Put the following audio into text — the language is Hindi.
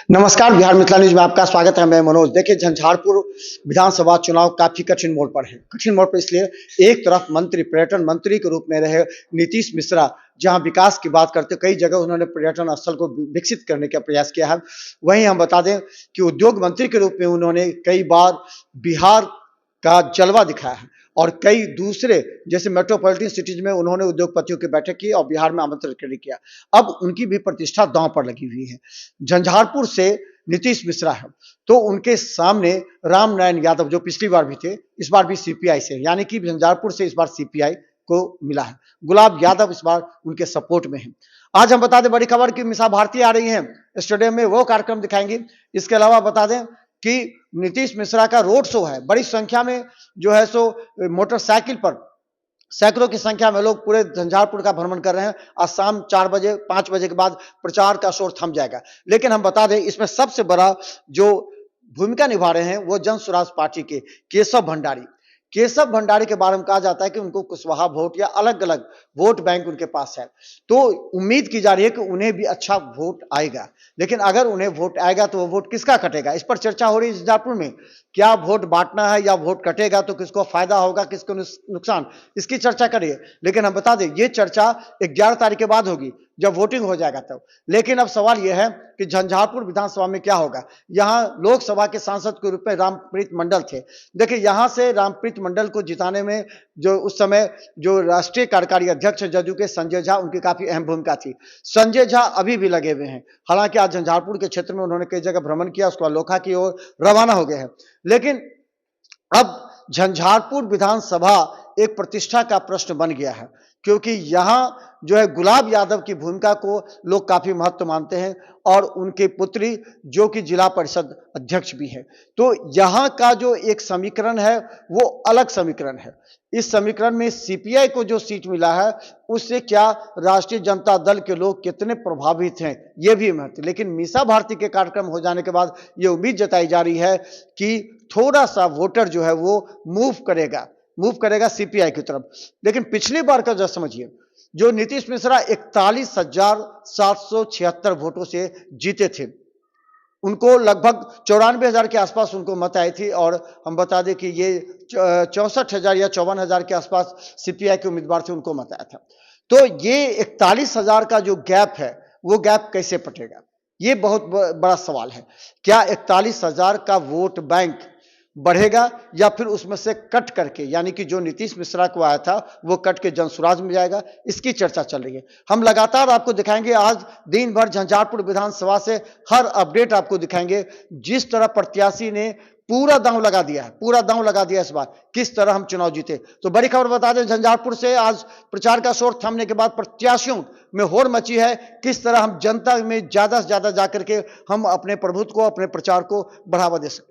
नमस्कार, बिहार मिथिला न्यूज में आपका स्वागत है। मैं मनोज। देखिए, झंझारपुर विधानसभा चुनाव काफी कठिन मोड़ पर है। कठिन मोड़ पर इसलिए, एक तरफ मंत्री, पर्यटन मंत्री के रूप में रहे नीतीश मिश्रा, जहां विकास की बात करते, कई जगह उन्होंने पर्यटन स्थल को विकसित करने का प्रयास किया है। वहीं हम बता दें कि उद्योग मंत्री के रूप में उन्होंने कई बार बिहार का जलवा दिखाया है और कई दूसरे जैसे मेट्रोपॉलिटन सिटीज में उन्होंने उद्योगपतियों की बैठक की और बिहार में आमंत्रण किया। अब उनकी भी प्रतिष्ठा दांव पर लगी हुई है। झंझारपुर से नीतीश मिश्रा है, तो उनके सामने राम नारायण यादव, जो पिछली बार भी थे, इस बार भी सीपीआई से, यानी कि झंझारपुर से इस बार सीपीआई को मिला है। गुलाब यादव इस बार उनके सपोर्ट में है। आज हम बता दें बड़ी खबर कि मीसा भारती आ रही हैं स्टेडियम में, वो कार्यक्रम दिखाएंगे। इसके अलावा बता दें कि नीतीश मिश्रा का रोड शो है। बड़ी संख्या में जो है सो मोटरसाइकिल पर सैकड़ों की संख्या में लोग पूरे झंझारपुर का भ्रमण कर रहे हैं। आज शाम 4 बजे 5 बजे के बाद प्रचार का शोर थम जाएगा। लेकिन हम बता दें, इसमें सबसे बड़ा जो भूमिका निभा रहे हैं वो जन स्वराज पार्टी के केशव भंडारी। केशव भंडारी के बारे में कहा जाता है कि उनको कुशवाहा वोट या अलग अलग वोट बैंक उनके पास है, तो उम्मीद की जा रही है कि उन्हें भी अच्छा वोट आएगा। लेकिन अगर उन्हें वोट आएगा तो वो वोट किसका कटेगा, इस पर चर्चा हो रही है झंझारपुर में। क्या वोट बांटना है या वोट कटेगा तो किसको फायदा होगा, किसको नुकसान, इसकी चर्चा करिए। लेकिन हम बता दें, ये चर्चा 11 तारीख के बाद होगी, जब वोटिंग हो जाएगा तब। लेकिन अब सवाल यह है कि झंझारपुर विधानसभा में क्या होगा। यहां लोकसभा के सांसद के रूप में रामप्रीत मंडल थे। देखिए, यहां से रामप्रीत मंडल को जिताने में जो उस समय जो राष्ट्रीय कार्यकारी अध्यक्ष जदयू के संजय झा, उनकी काफी अहम भूमिका थी। संजय झा अभी भी लगे हुए हैं। हालांकि आज झंझारपुर के क्षेत्र में उन्होंने कई जगह भ्रमण किया, उसके बाद लोखा की ओर रवाना हो गए हैं। लेकिन अब झंझारपुर विधानसभा एक प्रतिष्ठा का प्रश्न बन गया है, क्योंकि यहां जो है गुलाब यादव की भूमिका को लोग काफी महत्व मानते हैं और उनके पुत्री जो कि जिला परिषद अध्यक्ष भी है। तो यहां का जो एक समीकरण है वो अलग समीकरण है। इस समीकरण में सीपीआई को जो सीट मिला है उससे क्या राष्ट्रीय जनता दल के लोग कितने प्रभावित हैं, यह भी महत्व। लेकिन मीसा भारती के कार्यक्रम हो जाने के बाद यह उम्मीद जताई जा रही है कि थोड़ा सा वोटर जो है वो मूव करेगा सीपीआई की तरफ। लेकिन पिछली बार का जो समझिए, जो नीतीश मिश्रा 41,776 वोटों से जीते थे, उनको लगभग 94,000 के आसपास उनको मत आई थी। और हम बता दें कि ये 64,000 या 54,000 के आसपास सीपीआई के उम्मीदवार थे, उनको मत आया था। तो ये 41,000 का जो गैप है वो गैप कैसे पटेगा, ये बहुत बड़ा सवाल है। क्या 41,000 का वोट बैंक बढ़ेगा या फिर उसमें से कट करके, यानी कि जो नीतीश मिश्रा को आया था वो कट के जनसुराज में जाएगा, इसकी चर्चा चल रही है। हम लगातार आपको दिखाएंगे, आज दिन भर झंझारपुर विधानसभा से हर अपडेट आपको दिखाएंगे। जिस तरह प्रत्याशी ने पूरा दांव लगा दिया इस बार, किस तरह हम चुनाव जीते। तो बड़ी खबर बता दें, झंझारपुर से आज प्रचार का शोर थमने के बाद प्रत्याशियों में होड़ मची है। किस तरह हम जनता में ज्यादा से ज्यादा जाकर के हम अपने प्रभुत्व को, अपने प्रचार को बढ़ावा दे सकते हैं।